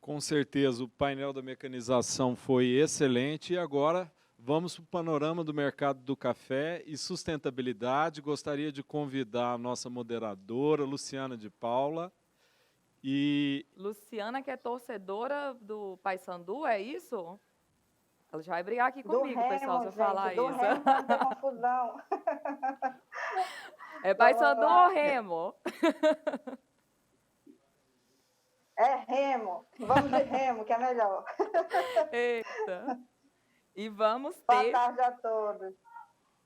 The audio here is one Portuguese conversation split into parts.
Com certeza, o painel da mecanização foi excelente e agora vamos para o panorama do mercado do café e sustentabilidade. Gostaria de convidar a nossa moderadora, Luciana de Paula. Luciana, que é torcedora do Paysandu, é isso? Ela já vai brigar aqui Do comigo, pessoal, se Remo, eu gente, falar do isso. Remo para não ter confusão. É Vamos Paysandu lá. ou Remo? É Remo. Vamos de Remo, que é melhor. Eita. E vamos Boa ter... tarde a todos.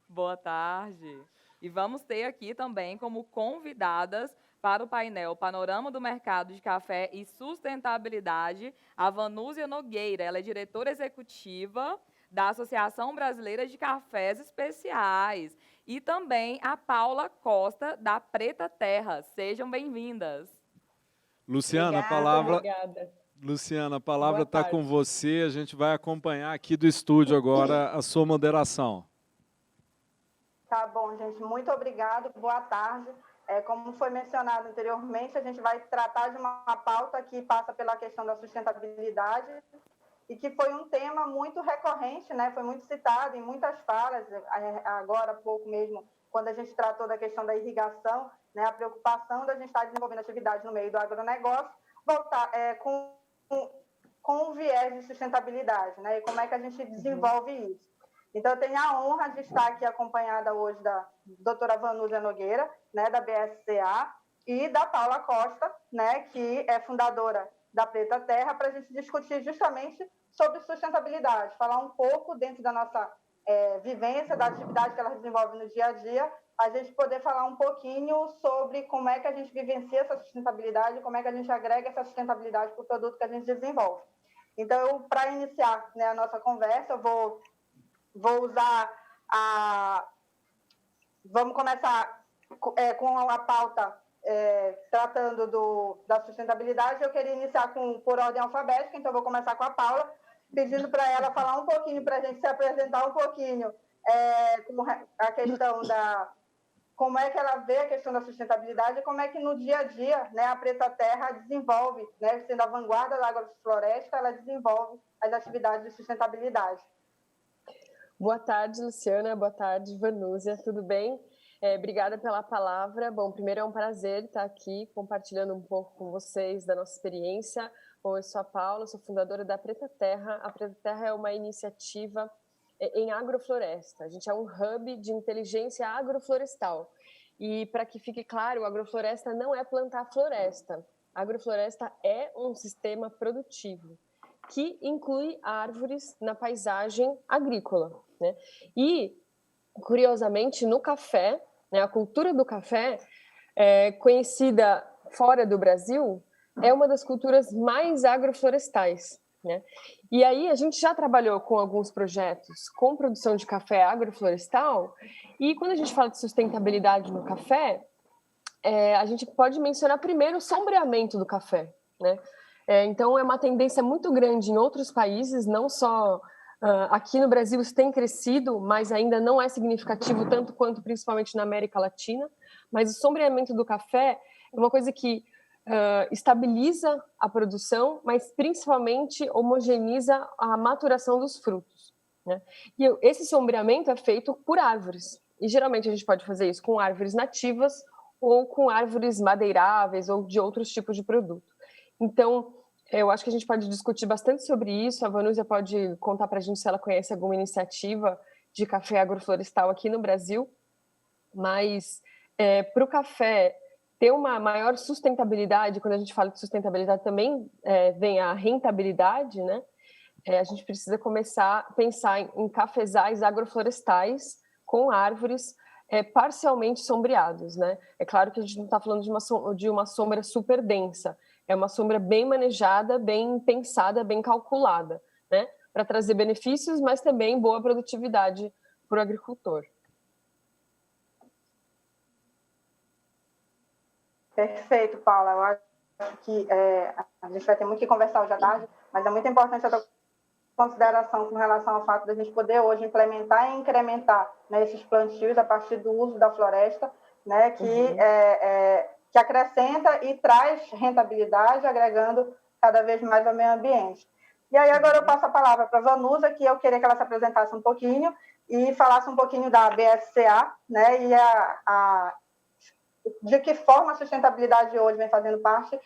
Boa tarde. E vamos ter aqui também como convidadas para o painel Panorama do Mercado de Café e Sustentabilidade, a Vanúzia Nogueira. Ela é diretora executiva da Associação Brasileira de Cafés Especiais. E também a Paula Costa, da Preta Terra. Sejam bem-vindas. Luciana, Obrigada. Luciana, a palavra está com você. A gente vai acompanhar aqui do estúdio agora a sua moderação. Tá bom, gente. Muito obrigado. Boa tarde. Como foi mencionado anteriormente, a gente vai tratar de uma pauta que passa pela questão da sustentabilidade e que foi um tema muito recorrente, né? Foi muito citado em muitas falas, agora há pouco mesmo, quando a gente tratou da questão da irrigação, né? A preocupação da gente estar desenvolvendo atividade no meio do agronegócio, voltar com o viés de sustentabilidade, né? E como é que a gente desenvolve isso. Então, eu tenho a honra de estar aqui acompanhada hoje da doutora Vanúzia Nogueira, né, da BSCA, e da Paula Costa, né, que é fundadora da Preta Terra, para a gente discutir justamente sobre sustentabilidade, falar um pouco dentro da nossa vivência, da atividade que elas desenvolvem no dia a dia, a gente poder falar um pouquinho sobre como é que a gente vivencia essa sustentabilidade, como é que a gente agrega essa sustentabilidade para o produto que a gente desenvolve. Então, para iniciar, né, a nossa conversa, eu vou usar Vamos começar com a pauta tratando da sustentabilidade. Eu queria iniciar por ordem alfabética, então eu vou começar com a Paula, pedindo para ela falar um pouquinho, para a gente se apresentar um pouquinho com a questão como é que ela vê a questão da sustentabilidade e como é que no dia a dia, né, a Preta Terra desenvolve, né, sendo a vanguarda da agrofloresta, ela desenvolve as atividades de sustentabilidade. Boa tarde, Luciana. Boa tarde, Vanúzia. Tudo bem? Obrigada pela palavra. Bom, primeiro é um prazer estar aqui compartilhando um pouco com vocês da nossa experiência. Bom, eu sou a Paula, sou fundadora da Preta Terra. A Preta Terra é uma iniciativa em agrofloresta. A gente é um hub de inteligência agroflorestal. E para que fique claro, a agrofloresta não é plantar floresta. A agrofloresta é um sistema produtivo que inclui árvores na paisagem agrícola, né? E, curiosamente, no café, né, a cultura do café, conhecida fora do Brasil, é uma das culturas mais agroflorestais, né? E aí a gente já trabalhou com alguns projetos com produção de café agroflorestal, e quando a gente fala de sustentabilidade no café, a gente pode mencionar primeiro o sombreamento do café, né? Então, é uma tendência muito grande em outros países, não só aqui no Brasil isso tem crescido, mas ainda não é significativo tanto quanto principalmente na América Latina. Mas o sombreamento do café é uma coisa que estabiliza a produção, mas principalmente homogeneiza a maturação dos frutos, né? E esse sombreamento é feito por árvores. E geralmente a gente pode fazer isso com árvores nativas ou com árvores madeiráveis ou de outros tipos de produto. Então, eu acho que a gente pode discutir bastante sobre isso. A Vanúzia pode contar para a gente se ela conhece alguma iniciativa de café agroflorestal aqui no Brasil. Mas, para o café ter uma maior sustentabilidade, quando a gente fala de sustentabilidade também vem a rentabilidade, né? A gente precisa começar a pensar em cafezais agroflorestais com árvores parcialmente sombreados, né? É claro que a gente não está falando de uma sombra super densa, é uma sombra bem manejada, bem pensada, bem calculada, né? Para trazer benefícios, mas também boa produtividade para o agricultor. Perfeito, Paula. Eu acho que a gente vai ter muito que conversar hoje à tarde, mas é muito importante a tua consideração com relação ao fato de a gente poder hoje implementar e incrementar, né, esses plantios a partir do uso da floresta, né, que acrescenta e traz rentabilidade, agregando cada vez mais ao meio ambiente. E aí agora eu passo a palavra para a Vanusa, que eu queria que ela se apresentasse um pouquinho e falasse um pouquinho da BSCA, né, e de que forma a sustentabilidade hoje vem fazendo parte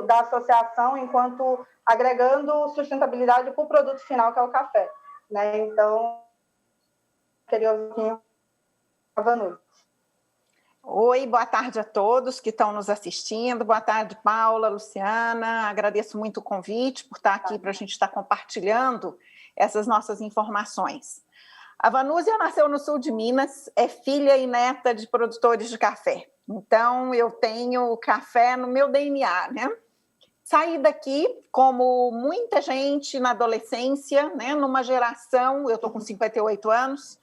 da associação, enquanto agregando sustentabilidade para o produto final, que é o café. Né? Então, queria ouvir um pouquinho a Vanusa. Oi, boa tarde a todos que estão nos assistindo. Boa tarde, Paula, Luciana. Agradeço muito o convite por estar aqui para a gente estar compartilhando essas nossas informações. A Vanusa nasceu no sul de Minas, é filha e neta de produtores de café. Então, eu tenho café no meu DNA, né? Saí daqui, como muita gente na adolescência, né? Numa geração, eu estou com 58 anos,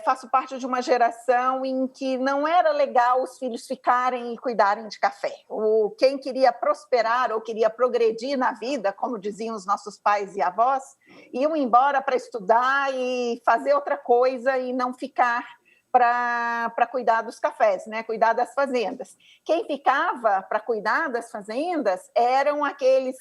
faço parte de uma geração em que não era legal os filhos ficarem e cuidarem de café. Quem queria prosperar ou queria progredir na vida, como diziam os nossos pais e avós, iam embora para estudar e fazer outra coisa e não ficar para cuidar dos cafés, né? Cuidar das fazendas. Quem ficava para cuidar das fazendas eram aqueles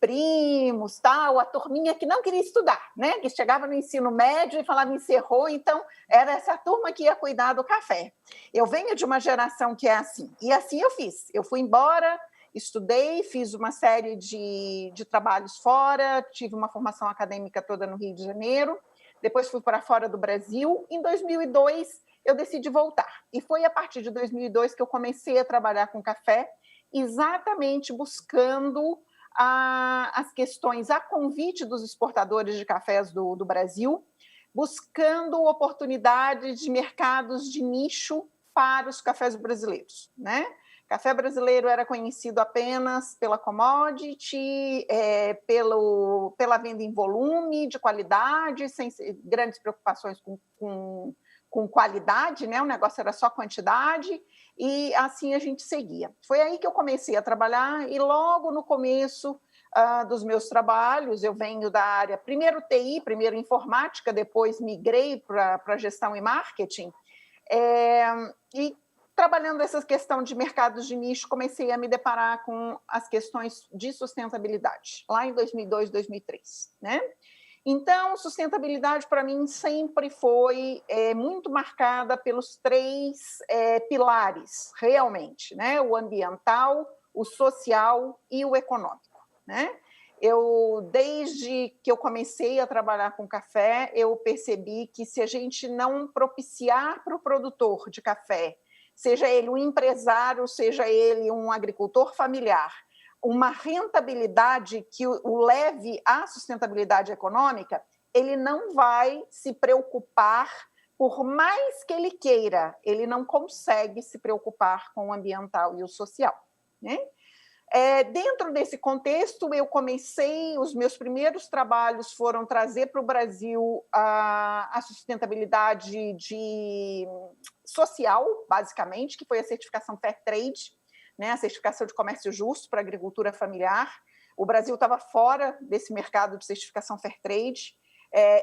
primos, tal, a turminha que não queria estudar, né? Que chegava no ensino médio e falava encerrou, então era essa turma que ia cuidar do café. Eu venho de uma geração que é assim, e assim eu fiz. Eu fui embora, estudei, fiz uma série de trabalhos fora, tive uma formação acadêmica toda no Rio de Janeiro, depois fui para fora do Brasil. Em 2002, eu decidi voltar. E foi a partir de 2002 que eu comecei a trabalhar com café, exatamente buscando as questões a convite dos exportadores de cafés do Brasil, buscando oportunidades de mercados de nicho para os cafés brasileiros, né? Café brasileiro era conhecido apenas pela commodity, pela venda em volume, de qualidade, sem grandes preocupações com qualidade, né? O negócio era só quantidade, e assim a gente seguia. Foi aí que eu comecei a trabalhar, e logo no começo dos meus trabalhos, eu venho da área, primeiro TI, primeiro informática, depois migrei para gestão e marketing, e trabalhando essa questão de mercados de nicho, comecei a me deparar com as questões de sustentabilidade, lá em 2002, 2003, né? Então, sustentabilidade para mim sempre foi muito marcada pelos três pilares, realmente, né? O ambiental, o social e o econômico, né? Desde que eu comecei a trabalhar com café, eu percebi que se a gente não propiciar para o produtor de café, seja ele um empresário, seja ele um agricultor familiar, uma rentabilidade que o leve à sustentabilidade econômica, ele não vai se preocupar, por mais que ele queira, ele não consegue se preocupar com o ambiental e o social, né? Dentro desse contexto, os meus primeiros trabalhos foram trazer para o Brasil a sustentabilidade social, basicamente, que foi a certificação Fair Trade, né, a certificação de comércio justo para a agricultura familiar. O Brasil estava fora desse mercado de certificação Fair Trade.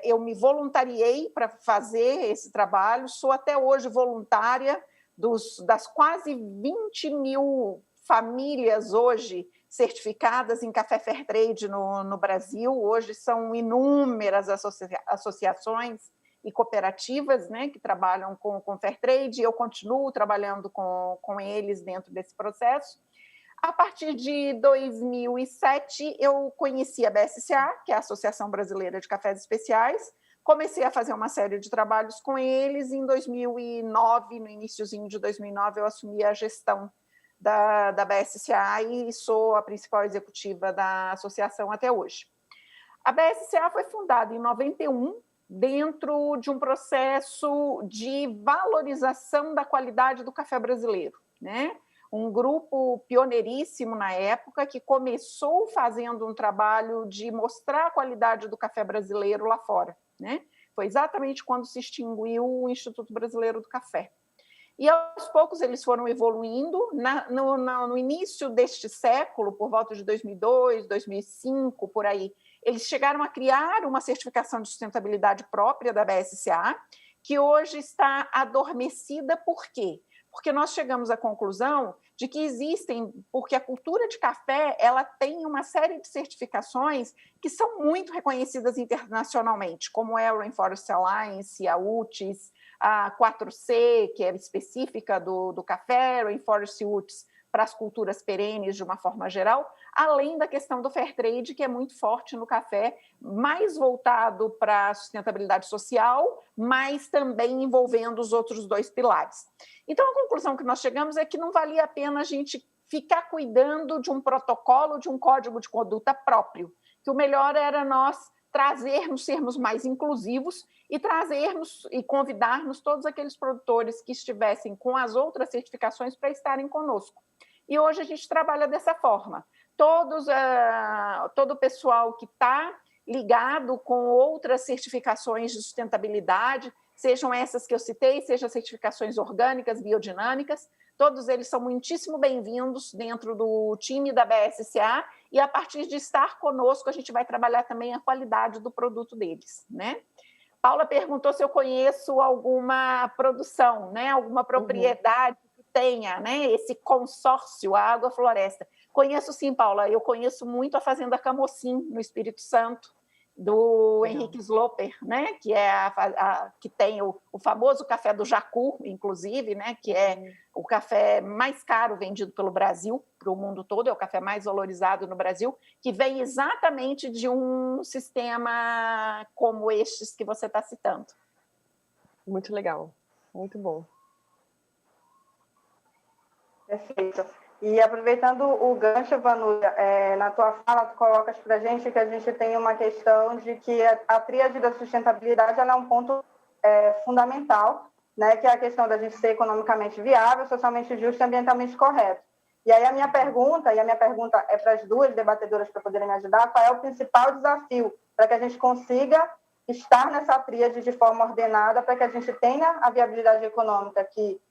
Eu me voluntariei para fazer esse trabalho, sou até hoje voluntária das quase 20 mil famílias hoje certificadas em café Fair Trade no Brasil. Hoje são inúmeras associações e cooperativas, né, que trabalham com Fair Trade, e eu continuo trabalhando com eles dentro desse processo. A partir de 2007, eu conheci a BSCA, que é a Associação Brasileira de Cafés Especiais, comecei a fazer uma série de trabalhos com eles. Em 2009, no iniciozinho de 2009, eu assumi a gestão da BSCA e sou a principal executiva da associação até hoje. A BSCA foi fundada em 91, dentro de um processo de valorização da qualidade do café brasileiro, né? Um grupo pioneiríssimo na época que começou fazendo um trabalho de mostrar a qualidade do café brasileiro lá fora, né? Foi exatamente quando se extinguiu o Instituto Brasileiro do Café. E, aos poucos, eles foram evoluindo. No início deste século, por volta de 2002, 2005, por aí, eles chegaram a criar uma certificação de sustentabilidade própria da BSCA, que hoje está adormecida. Por quê? porque nós chegamos à conclusão de que existem, porque a cultura de café ela tem uma série de certificações que são muito reconhecidas internacionalmente, como é a Rainforest Alliance, a UTIS, a 4C, que é específica do café, Rainforest UTIS para as culturas perenes de uma forma geral, além da questão do fair trade, que é muito forte no café, mais voltado para a sustentabilidade social, mas também envolvendo os outros dois pilares. Então, a conclusão que nós chegamos é que não valia a pena a gente ficar cuidando de um protocolo, de um código de conduta próprio, que o melhor era nós trazermos, sermos mais inclusivos e trazermos e convidarmos todos aqueles produtores que estivessem com as outras certificações para estarem conosco. E hoje a gente trabalha dessa forma. Todo o pessoal que está ligado com outras certificações de sustentabilidade, sejam essas que eu citei, sejam certificações orgânicas, biodinâmicas, todos eles são muitíssimo bem-vindos dentro do time da BSCA e, a partir de estar conosco, a gente vai trabalhar também a qualidade do produto deles, né? Paula perguntou se eu conheço alguma produção, né? Alguma propriedade que tenha, né? Esse consórcio água-floresta. Conheço sim, Paula, eu conheço muito a Fazenda Camocim, no Espírito Santo, do Henrique Sloper, né? Que é que tem o famoso café do Jacu, inclusive, né? Que é o café mais caro vendido pelo Brasil, para o mundo todo, é o café mais valorizado no Brasil, que vem exatamente de um sistema como estes que você está citando. Muito legal, muito bom. Perfeito. E aproveitando o gancho, Vanúzia, na tua fala, tu colocas para a gente que a gente tem uma questão de que a tríade da sustentabilidade ela é um ponto fundamental, né, que é a questão da gente ser economicamente viável, socialmente justo e ambientalmente correto. E aí a minha pergunta é para as duas debatedoras para poderem me ajudar, qual é o principal desafio para que a gente consiga estar nessa tríade de forma ordenada, para que a gente tenha a viabilidade econômica que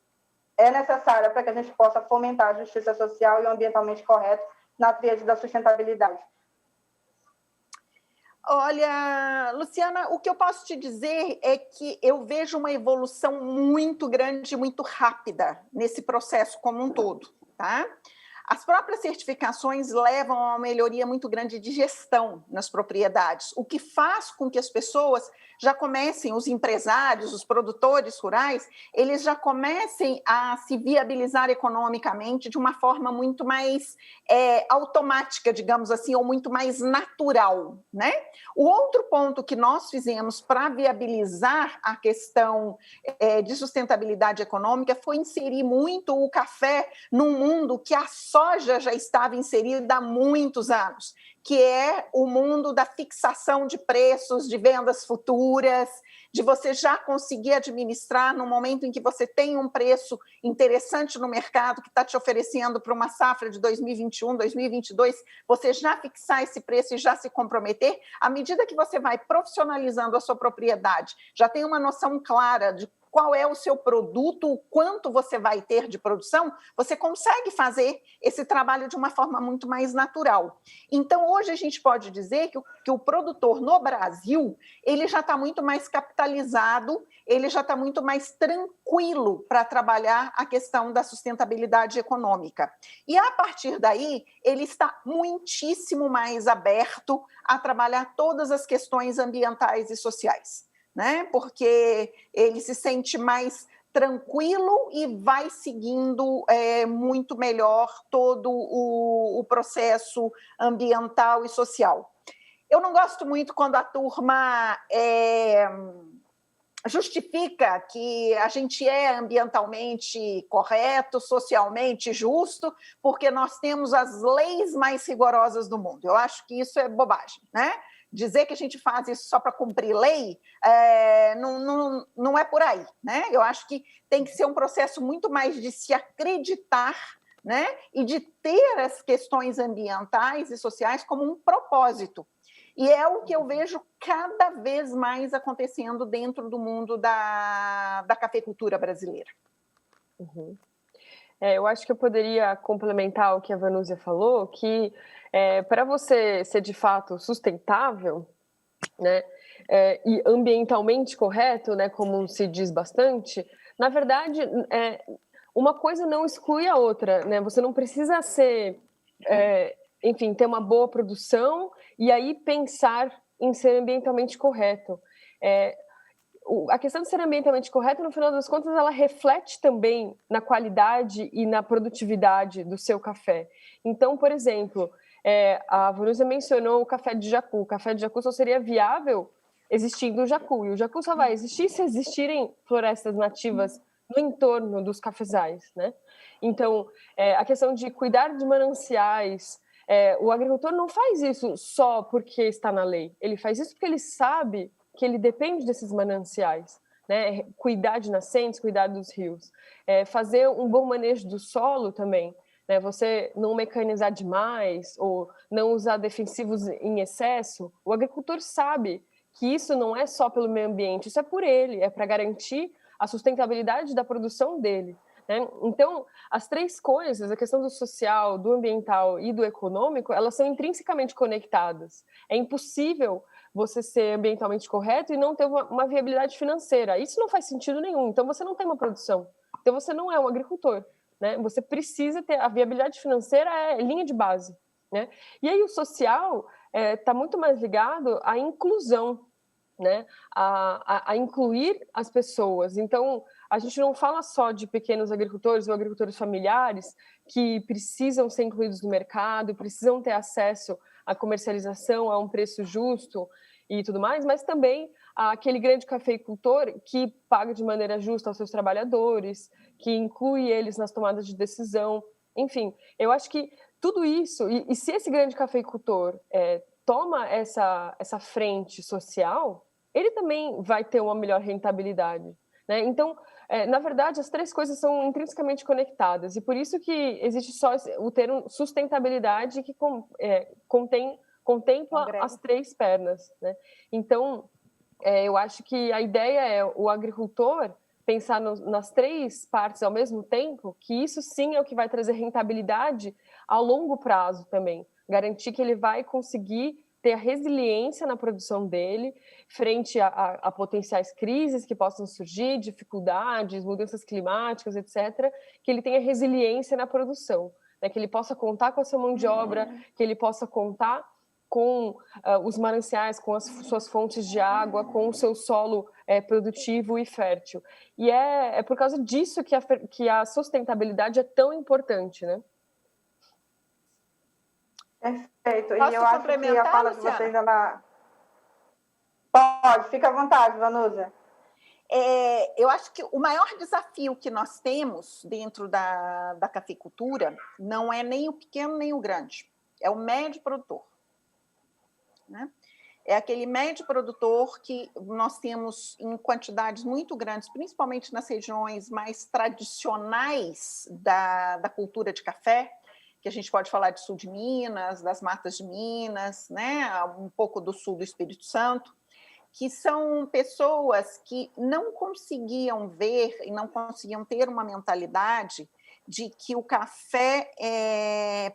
é necessária para que a gente possa fomentar a justiça social e o ambientalmente correto na tríade da sustentabilidade. Olha, Luciana, o que eu posso te dizer é que eu vejo uma evolução muito grande, muito rápida nesse processo como um todo, tá? As próprias certificações levam a uma melhoria muito grande de gestão nas propriedades, o que faz com que as pessoas já comecem, os empresários, os produtores rurais, eles já comecem a se viabilizar economicamente de uma forma muito mais automática, digamos assim, ou muito mais natural, né? O outro ponto que nós fizemos para viabilizar a questão de sustentabilidade econômica foi inserir muito o café num mundo que a soja já estava inserida há muitos anos, que é o mundo da fixação de preços, de vendas futuras, de você já conseguir administrar no momento em que você tem um preço interessante no mercado que está te oferecendo para uma safra de 2021, 2022, você já fixar esse preço e já se comprometer. À medida que você vai profissionalizando a sua propriedade, já tem uma noção clara de qual é o seu produto, o quanto você vai ter de produção, você consegue fazer esse trabalho de uma forma muito mais natural. Então, hoje a gente pode dizer que o produtor no Brasil, ele já está muito mais capitalizado, ele já está muito mais tranquilo para trabalhar a questão da sustentabilidade econômica. E, a partir daí, ele está muitíssimo mais aberto a trabalhar todas as questões ambientais e sociais, né? Porque ele se sente mais tranquilo e vai seguindo muito melhor todo o processo ambiental e social. Eu não gosto muito quando a turma justifica que a gente é ambientalmente correto, socialmente justo, porque nós temos as leis mais rigorosas do mundo. Eu acho que isso é bobagem, né? Dizer que a gente faz isso só para cumprir lei não é por aí, né? Eu acho que tem que ser um processo muito mais de se acreditar, né? E de ter as questões ambientais e sociais como um propósito. E é o que eu vejo cada vez mais acontecendo dentro do mundo da cafeicultura brasileira. Uhum. Eu acho que eu poderia complementar o que a Vanúzia falou, que para você ser de fato sustentável, né, e ambientalmente correto, né, como se diz bastante, na verdade, uma coisa não exclui a outra, né? Você não precisa ser, enfim, ter uma boa produção e aí pensar em ser ambientalmente correto. A questão de ser ambientalmente correto, no final das contas, ela reflete também na qualidade e na produtividade do seu café. Então, por exemplo, a Vanúzia mencionou o café de jacu. O café de jacu só seria viável existindo o jacu. E o jacu só vai existir se existirem florestas nativas no entorno dos cafezais, né? Então, a questão de cuidar de mananciais, o agricultor não faz isso só porque está na lei. Ele faz isso porque ele sabe que ele depende desses mananciais, né? Cuidar de nascentes, cuidar dos rios, fazer um bom manejo do solo também, né? Você não mecanizar demais ou não usar defensivos em excesso. O agricultor sabe que isso não é só pelo meio ambiente, isso é por ele, é para garantir a sustentabilidade da produção dele, né? Então, as três coisas, a questão do social, do ambiental e do econômico, elas são intrinsecamente conectadas. É impossível você ser ambientalmente correto e não ter uma viabilidade financeira. Isso não faz sentido nenhum. Então, você não tem uma produção. Então, você não é um agricultor, né? Você precisa ter... A viabilidade financeira é linha de base, né? E aí, o social está muito mais ligado à inclusão, né? A incluir as pessoas. Então, a gente não fala só de pequenos agricultores ou agricultores familiares que precisam ser incluídos no mercado, precisam ter acesso à comercialização a um preço justo e tudo mais, mas também aquele grande cafeicultor que paga de maneira justa aos seus trabalhadores, que inclui eles nas tomadas de decisão. Enfim, eu acho que tudo isso, e se esse grande cafeicultor toma essa frente social, ele também vai ter uma melhor rentabilidade, né? Então, na verdade, as três coisas são intrinsecamente conectadas, e por isso que existe só o termo sustentabilidade que contempla as três pernas, né? Então, eu acho que a ideia é o agricultor pensar nas três partes ao mesmo tempo, que isso sim é o que vai trazer rentabilidade a longo prazo também, garantir que ele vai conseguir ter a resiliência na produção dele frente a potenciais crises que possam surgir, dificuldades, mudanças climáticas, etc., que ele tenha resiliência na produção, né? Que ele possa contar com a sua mão de obra, que ele possa contar com os mananciais, com as suas fontes de água, com o seu solo produtivo e fértil. E é por causa disso que a sustentabilidade é tão importante, né? Perfeito. Posso e eu acho que a fala de vocês, ela... Pode, fica à vontade, Vanúzia. Eu acho que o maior desafio que nós temos dentro da cafeicultura não é nem o pequeno nem o grande, é o médio produtor, né? É aquele médio produtor que nós temos em quantidades muito grandes, principalmente nas regiões mais tradicionais da cultura de café, que a gente pode falar de sul de Minas, das matas de Minas, né? Um pouco do sul do Espírito Santo, que são pessoas que não conseguiam ver e não conseguiam ter uma mentalidade de que o café,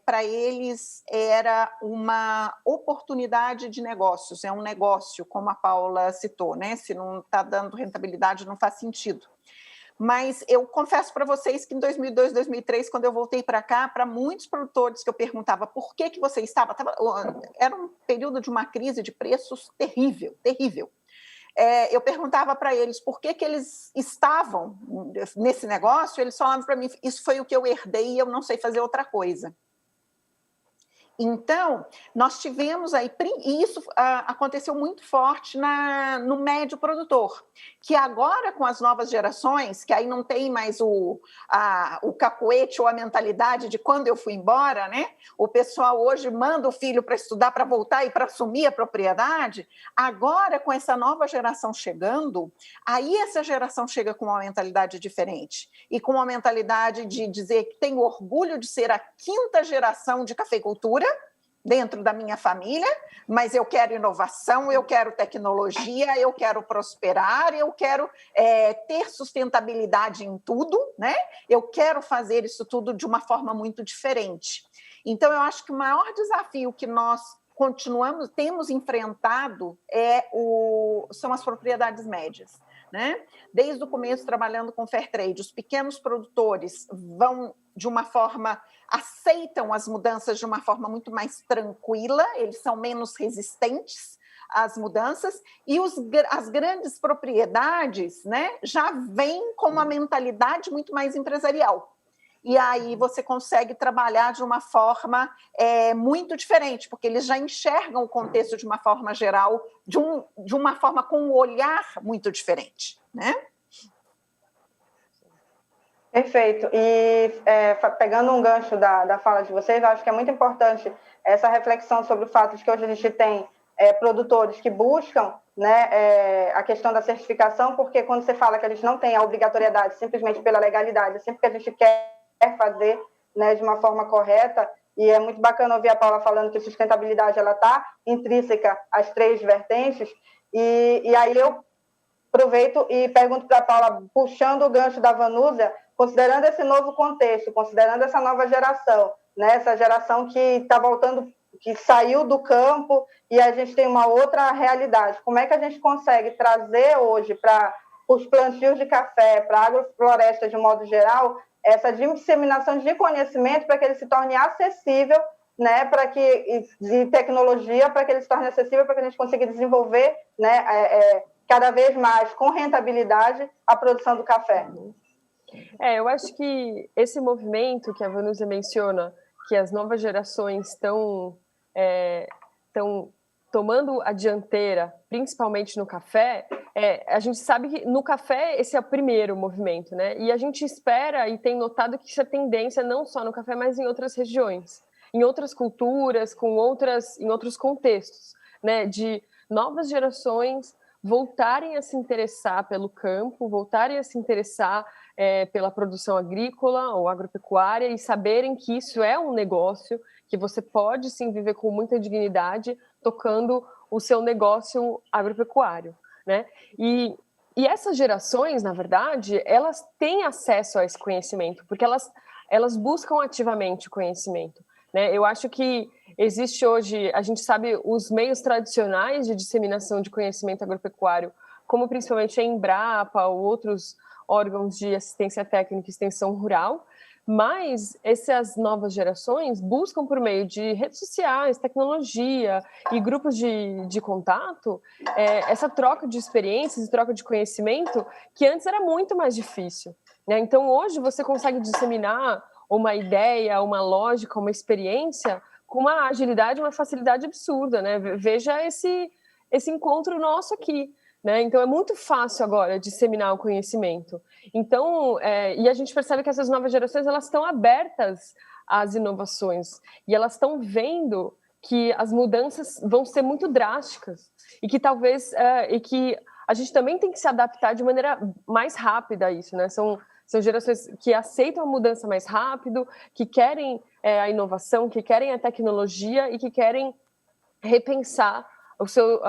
para eles, era uma oportunidade de negócios, é um negócio, como a Paula citou, né? Se não está dando rentabilidade, não faz sentido. Mas eu confesso para vocês que em 2002, 2003, quando eu voltei para cá, para muitos produtores que eu perguntava por que você estava... Era um período de uma crise de preços terrível, terrível. Eu perguntava para eles por que eles estavam nesse negócio, eles falavam para mim, isso foi o que eu herdei e eu não sei fazer outra coisa. Então, nós tivemos aí, e isso aconteceu muito forte no médio produtor, que agora com as novas gerações, que aí não tem mais o cacuete ou a mentalidade de quando eu fui embora, né? O pessoal hoje manda o filho para estudar, para voltar e para assumir a propriedade. Agora, com essa nova geração chegando, aí essa geração chega com uma mentalidade diferente, e com uma mentalidade de dizer que tem orgulho de ser a 5ª geração de cafeicultura dentro da minha família, mas eu quero inovação, eu quero tecnologia, eu quero prosperar, eu quero ter sustentabilidade em tudo, né? Eu quero fazer isso tudo de uma forma muito diferente. Então, eu acho que o maior desafio que nós temos enfrentado são as propriedades médias. né? Desde o começo trabalhando com fair trade, os pequenos produtores vão de uma forma, aceitam as mudanças de uma forma muito mais tranquila, eles são menos resistentes às mudanças, e as grandes propriedades, né, já vêm com uma mentalidade muito mais empresarial. E aí você consegue trabalhar de uma forma muito diferente, porque eles já enxergam o contexto de uma forma geral, de uma forma com um olhar muito diferente, né? Perfeito. E pegando um gancho da fala de vocês, eu acho que é muito importante essa reflexão sobre o fato de que hoje a gente tem produtores que buscam, né, a questão da certificação, porque quando você fala que a gente não tem a obrigatoriedade simplesmente pela legalidade, sempre que a gente quer fazer, né, de uma forma correta, e é muito bacana ouvir a Paula falando que a sustentabilidade ela está intrínseca às 3 vertentes, e aí eu aproveito e pergunto para a Paula, puxando o gancho da Vanusa, considerando esse novo contexto, considerando essa nova geração, né, essa geração que está voltando, que saiu do campo e a gente tem uma outra realidade, como é que a gente consegue trazer hoje para os plantios de café, para a agrofloresta de um modo geral, essa disseminação de conhecimento para que ele se torne acessível, né, de tecnologia, para que ele se torne acessível, para que a gente consiga desenvolver, né, cada vez mais com rentabilidade a produção do café. Eu acho que esse movimento que a Vanusa menciona, que as novas gerações estão tomando a dianteira, principalmente no café, a gente sabe que no café esse é o primeiro movimento, né? E a gente espera e tem notado que isso é tendência não só no café, mas em outras regiões, em outras culturas, em outros contextos, né? De novas gerações voltarem a se interessar pelo campo, voltarem a se interessar pela produção agrícola ou agropecuária e saberem que isso é um negócio, que você pode sim viver com muita dignidade tocando o seu negócio agropecuário, né? E essas gerações, na verdade, elas têm acesso a esse conhecimento, porque elas buscam ativamente o conhecimento, né? Eu acho que existe hoje, a gente sabe, os meios tradicionais de disseminação de conhecimento agropecuário, como principalmente a Embrapa ou outros órgãos de assistência técnica e extensão rural, mas essas novas gerações buscam por meio de redes sociais, tecnologia e grupos de contato, essa troca de experiências e troca de conhecimento que antes era muito mais difícil, né? Então, hoje você consegue disseminar uma ideia, uma lógica, uma experiência com uma agilidade, uma facilidade absurda, né? Veja esse encontro nosso aqui, né? Então, é muito fácil agora disseminar o conhecimento. Então, e a gente percebe que essas novas gerações elas estão abertas às inovações e elas estão vendo que as mudanças vão ser muito drásticas e que talvez e que a gente também tem que se adaptar de maneira mais rápida a isso, né? São gerações que aceitam a mudança mais rápido, que querem a inovação, que querem a tecnologia e que querem repensar o seu,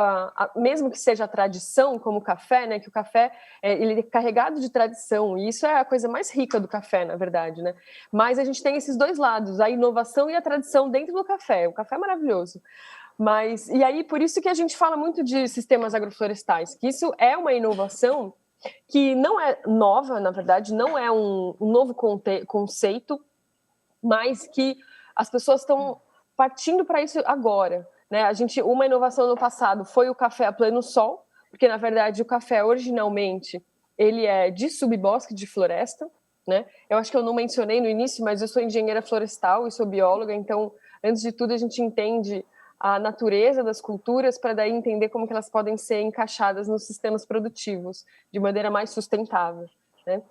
mesmo que seja a tradição, como o café, né? Que o café ele é carregado de tradição e isso é a coisa mais rica do café, na verdade, né? Mas a gente tem esses dois lados, a inovação e a tradição dentro do café. O café é maravilhoso. Mas e aí por isso que a gente fala muito de sistemas agroflorestais, que isso é uma inovação que não é nova, na verdade, não é um novo conceito, mas que as pessoas estão partindo para isso agora, né? Uma inovação no passado foi o café a pleno sol, porque na verdade o café originalmente ele é de subbosque de floresta, né? Eu acho que eu não mencionei no início, mas eu sou engenheira florestal e sou bióloga, então antes de tudo a gente entende a natureza das culturas para daí entender como que elas podem ser encaixadas nos sistemas produtivos de maneira mais sustentável, né?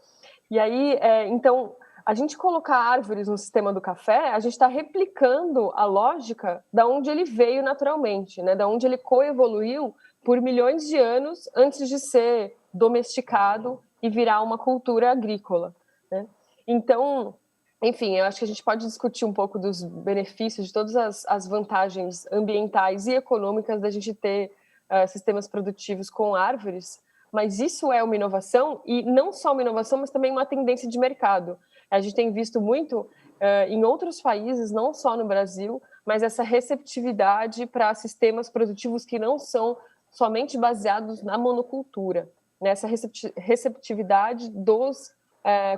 E aí, então, a gente colocar árvores no sistema do café, a gente está replicando a lógica da onde ele veio naturalmente, né? Da onde ele coevoluiu por milhões de anos antes de ser domesticado e virar uma cultura agrícola, né? Então, enfim, eu acho que a gente pode discutir um pouco dos benefícios, de todas as vantagens ambientais e econômicas da gente ter sistemas produtivos com árvores, mas isso é uma inovação, e não só uma inovação, mas também uma tendência de mercado. A gente tem visto muito em outros países, não só no Brasil, mas essa receptividade para sistemas produtivos que não são somente baseados na monocultura, nessa receptividade dos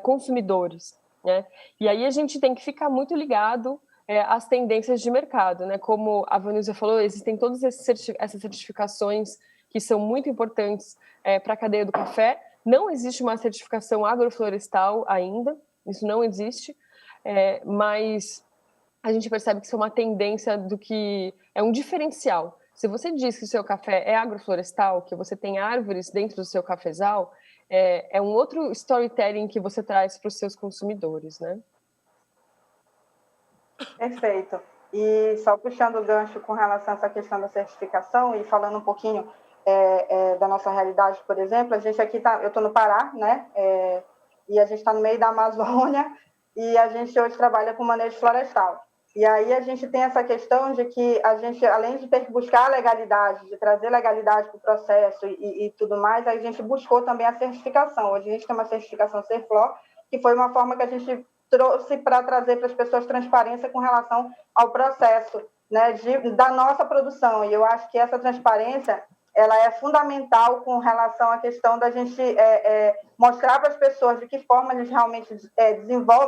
consumidores, né? E aí a gente tem que ficar muito ligado às tendências de mercado, né? Como a Vanusa falou, existem todas essas certificações que são muito importantes para a cadeia do café. Não existe uma certificação agroflorestal ainda, isso não existe, mas a gente percebe que isso é uma tendência do que é um diferencial. Se você diz que o seu café é agroflorestal, que você tem árvores dentro do seu cafezal, é um outro storytelling que você traz para os seus consumidores, né? Perfeito. E só puxando o gancho com relação a essa questão da certificação e falando um pouquinho da nossa realidade, por exemplo, a gente aqui eu estou no Pará, né? E a gente está no meio da Amazônia e a gente hoje trabalha com manejo florestal. E aí a gente tem essa questão de que a gente, além de ter que buscar a legalidade, de trazer legalidade para o processo e tudo mais, a gente buscou também a certificação. Hoje a gente tem uma certificação Serflor, que foi uma forma que a gente trouxe para trazer para as pessoas transparência com relação ao processo, né, da nossa produção. E eu acho que essa transparência ela é fundamental com relação à questão da gente mostrar para as pessoas de que forma a gente realmente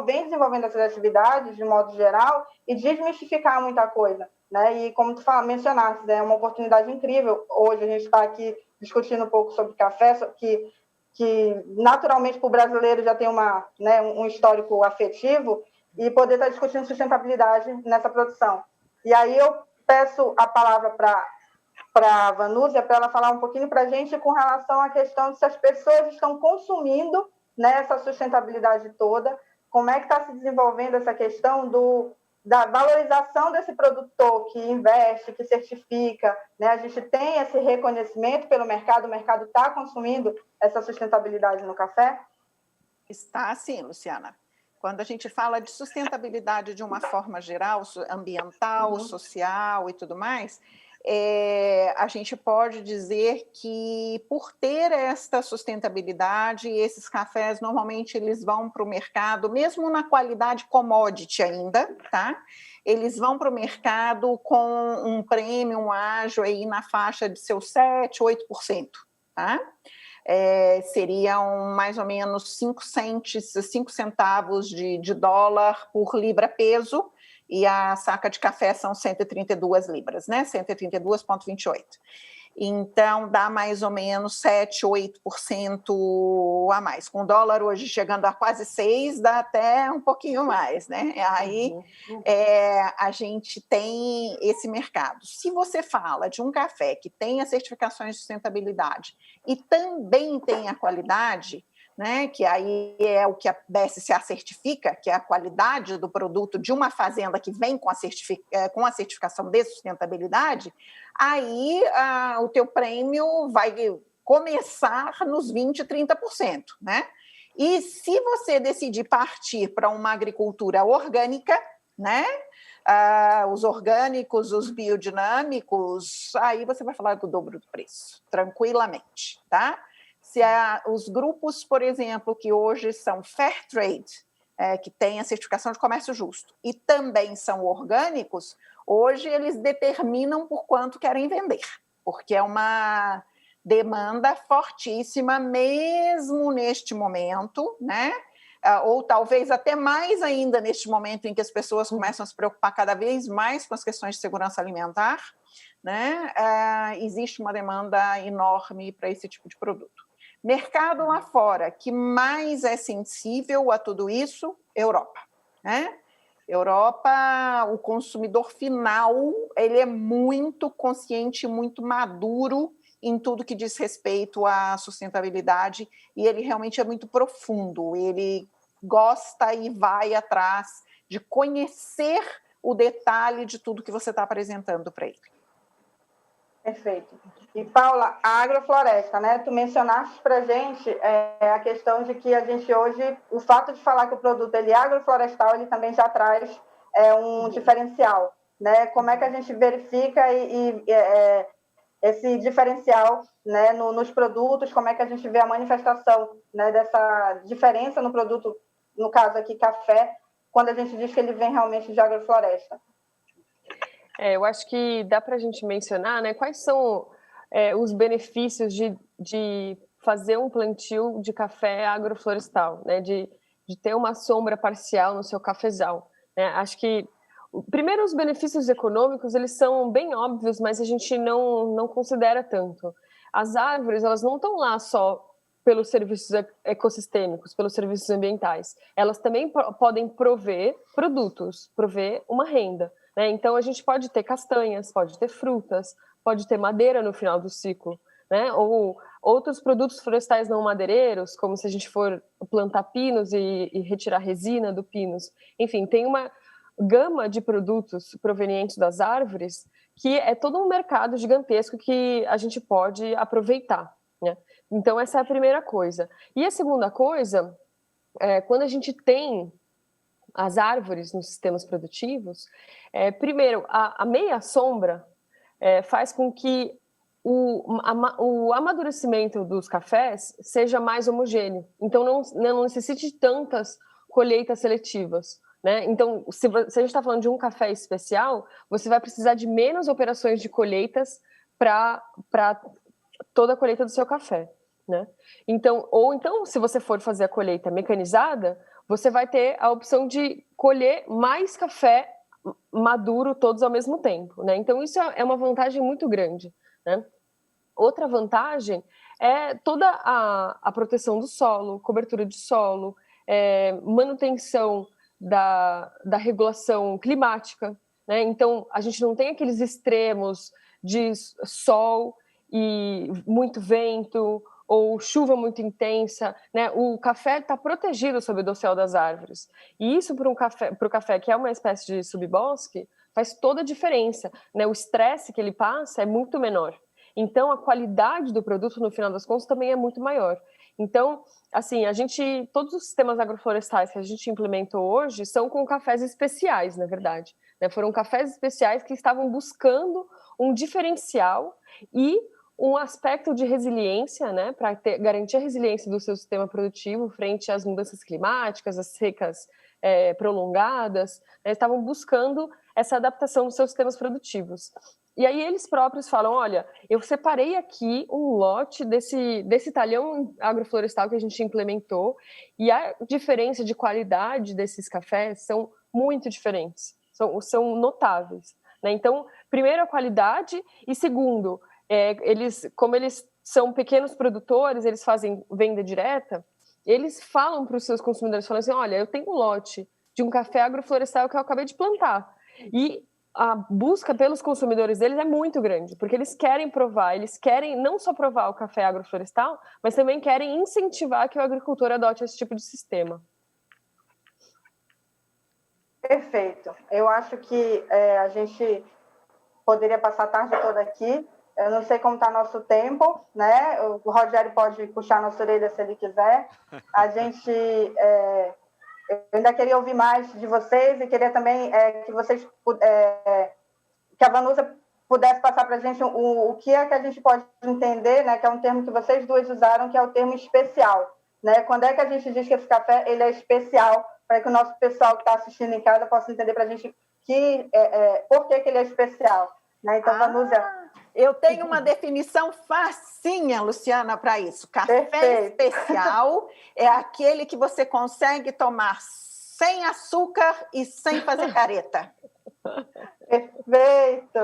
vem desenvolvendo essas atividades, de modo geral, e desmistificar muita coisa, né? E como tu mencionaste, é uma oportunidade incrível. Hoje a gente está aqui discutindo um pouco sobre café, que naturalmente para o brasileiro já tem um histórico afetivo, e poder estar discutindo sustentabilidade nessa produção. E aí eu peço a palavra para a Vanusa, para ela falar um pouquinho para a gente com relação à questão de se as pessoas estão consumindo, né, essa sustentabilidade toda, como é que está se desenvolvendo essa questão da valorização desse produtor que investe, que certifica, né? A gente tem esse reconhecimento pelo mercado, o mercado está consumindo essa sustentabilidade no café? Está sim, Luciana. Quando a gente fala de sustentabilidade de uma forma geral, ambiental, social e tudo mais, a gente pode dizer que, por ter esta sustentabilidade, esses cafés normalmente eles vão para o mercado, mesmo na qualidade commodity ainda, tá? Eles vão para o mercado com um prêmio ágio aí na faixa de seus 7%, 8%, tá? Seriam mais ou menos 5 centavos de dólar por libra peso, e a saca de café são 132 libras, né? 132,28. Então, dá mais ou menos 7, 8% a mais. Com o dólar hoje chegando a quase 6, dá até um pouquinho mais, né? Aí a gente tem esse mercado. Se você fala de um café que tem as certificações de sustentabilidade e também tem a qualidade, né, que aí é o que a BSCA certifica, que é a qualidade do produto de uma fazenda que vem com a certificação de sustentabilidade, aí o teu prêmio vai começar nos 20%, 30%, né? E se você decidir partir para uma agricultura orgânica, né, os orgânicos, os biodinâmicos, aí você vai falar do dobro do preço, tranquilamente, tá? Se os grupos, por exemplo, que hoje são Fair Trade, que têm a certificação de comércio justo, e também são orgânicos, hoje eles determinam por quanto querem vender, porque é uma demanda fortíssima, mesmo neste momento, né? Ou talvez até mais ainda neste momento em que as pessoas começam a se preocupar cada vez mais com as questões de segurança alimentar, né? Existe uma demanda enorme para esse tipo de produto. Mercado lá fora, que mais é sensível a tudo isso? Europa, né? Europa, o consumidor final, ele é muito consciente, muito maduro em tudo que diz respeito à sustentabilidade, e ele realmente é muito profundo, ele gosta e vai atrás de conhecer o detalhe de tudo que você está apresentando para ele. Perfeito. E, Paula, a agrofloresta, né? Tu mencionaste para a gente a questão de que a gente hoje, o fato de falar que o produto ele é agroflorestal, ele também já traz um diferencial, né? Como é que a gente verifica esse diferencial, né, nos produtos, como é que a gente vê a manifestação, né, dessa diferença no produto, no caso aqui, café, quando a gente diz que ele vem realmente de agrofloresta? Eu acho que dá para a gente mencionar, né, quais são os benefícios de fazer um plantio de café agroflorestal, né? De ter uma sombra parcial no seu cafezal, né? Acho que primeiro, os benefícios econômicos, eles são bem óbvios, mas a gente não considera tanto. As árvores, elas não estão lá só pelos serviços ecossistêmicos, pelos serviços ambientais. Elas também podem prover produtos, prover uma renda, né? Então, a gente pode ter castanhas, pode ter frutas, pode ter madeira no final do ciclo, né? Ou outros produtos florestais não madeireiros, como se a gente for plantar pinos e retirar resina do pinos. Enfim, tem uma gama de produtos provenientes das árvores que é todo um mercado gigantesco que a gente pode aproveitar, né? Então, essa é a primeira coisa. E a segunda coisa, quando a gente tem as árvores nos sistemas produtivos, primeiro, a meia sombra faz com que o amadurecimento dos cafés seja mais homogêneo. Então, não necessite de tantas colheitas seletivas, né? Então, se a gente está falando de um café especial, você vai precisar de menos operações de colheitas para toda a colheita do seu café, né? Então, se você for fazer a colheita mecanizada, você vai ter a opção de colher mais café maduro todos ao mesmo tempo, né? Então, isso é uma vantagem muito grande, né? Outra vantagem é toda a proteção do solo, cobertura de solo, manutenção da regulação climática, né? Então, a gente não tem aqueles extremos de sol e muito vento ou chuva muito intensa, né? O café está protegido sob o dossel das árvores. E isso para o café, que é uma espécie de subbosque, faz toda a diferença, né? O estresse que ele passa é muito menor. Então, a qualidade do produto, no final das contas, também é muito maior. Então, assim, todos os sistemas agroflorestais que a gente implementou hoje são com cafés especiais, na verdade, né? Foram cafés especiais que estavam buscando um diferencial e um aspecto de resiliência, né, para garantir a resiliência do seu sistema produtivo frente às mudanças climáticas, às secas prolongadas, né? Estavam buscando essa adaptação dos seus sistemas produtivos. E aí eles próprios falam, olha, eu separei aqui um lote desse talhão agroflorestal que a gente implementou e a diferença de qualidade desses cafés são muito diferentes, são notáveis, né? Então, primeiro a qualidade e segundo, como eles são pequenos produtores, eles fazem venda direta, eles falam para os seus consumidores, falam assim, olha, eu tenho um lote de um café agroflorestal que eu acabei de plantar. E a busca pelos consumidores deles é muito grande, porque eles querem provar, eles querem não só provar o café agroflorestal, mas também querem incentivar que o agricultor adote esse tipo de sistema. Perfeito. Eu acho que a gente poderia passar a tarde toda aqui. Eu não sei como está nosso tempo, né? O Rogério pode puxar nossa orelha se ele quiser. A gente... eu ainda queria ouvir mais de vocês e queria também que vocês... que a Vanusa pudesse passar para a gente o que é que a gente pode entender, né? Que é um termo que vocês duas usaram, que é o termo especial, né? Quando é que a gente diz que esse café ele é especial, para que o nosso pessoal que está assistindo em casa possa entender para a gente por que ele é especial, né? Então, Vanusa... Eu tenho uma definição facinha, Luciana, para isso. Café Perfeito. especial é aquele que você consegue tomar sem açúcar e sem fazer careta. Perfeito!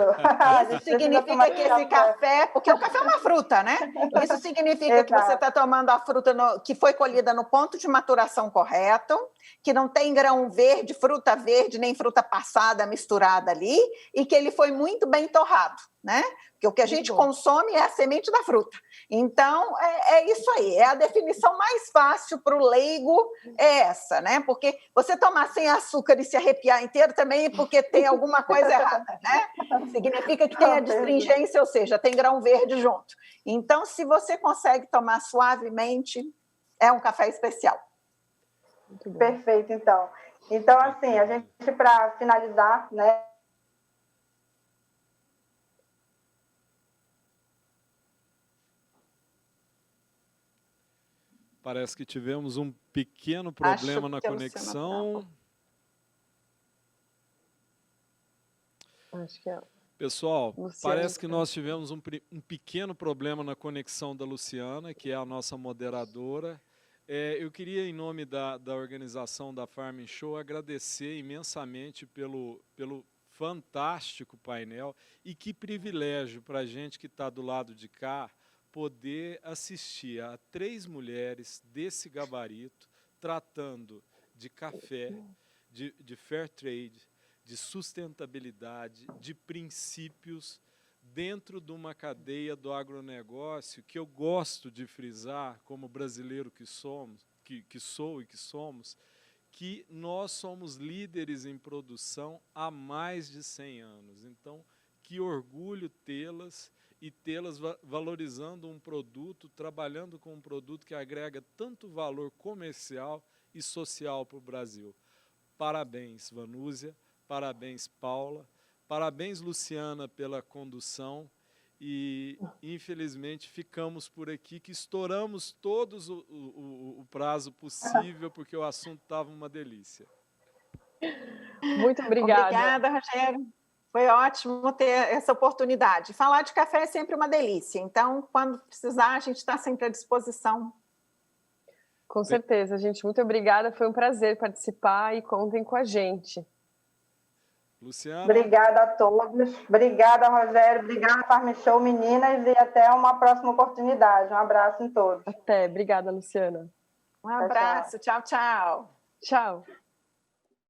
Isso significa que esse café... Porque o café é uma fruta, né? Isso significa que você está tomando a fruta que foi colhida no ponto de maturação correto, que não tem grão verde, fruta verde, nem fruta passada misturada ali, e que ele foi muito bem torrado, né? Porque o que a gente consome é a semente da fruta. Então, é isso aí. É a definição mais fácil para o leigo, é essa, né? Porque você tomar sem açúcar e se arrepiar inteiro também é porque tem alguma coisa errada, né? Significa que tem a astringência, ou seja, tem grão verde junto. Então, se você consegue tomar suavemente, é um café especial. Perfeito, então. Então, assim, a gente, para finalizar, né? Parece que tivemos um pequeno problema na conexão. Acho que é. Pessoal, Luciana, parece que nós tivemos um pequeno problema na conexão da Luciana, que é a nossa moderadora. Eu queria, em nome da organização da Farm Show, agradecer imensamente pelo fantástico painel, e que privilégio para a gente que está do lado de cá poder assistir a 3 mulheres desse gabarito tratando de café, de fair trade, de sustentabilidade, de princípios dentro de uma cadeia do agronegócio que eu gosto de frisar, como brasileiro que somos, que sou e que somos, que nós somos líderes em produção há mais de 100 anos. Então, que orgulho tê-las e tê-las valorizando um produto, trabalhando com um produto que agrega tanto valor comercial e social para o Brasil. Parabéns, Vanúzia, parabéns, Paula, parabéns, Luciana, pela condução. E, infelizmente, ficamos por aqui, que estouramos todos o prazo possível, porque o assunto estava uma delícia. Muito obrigada. Obrigada, Rogério. Foi ótimo ter essa oportunidade. Falar de café é sempre uma delícia. Então, quando precisar, a gente está sempre à disposição. Com certeza, gente. Muito obrigada. Foi um prazer participar e contem com a gente. Luciana? Obrigada a todos. Obrigada, Rogério. Obrigada, Farm Show, meninas. E até uma próxima oportunidade. Um abraço em todos. Até. Obrigada, Luciana. Um abraço. Tchau, tchau. Tchau.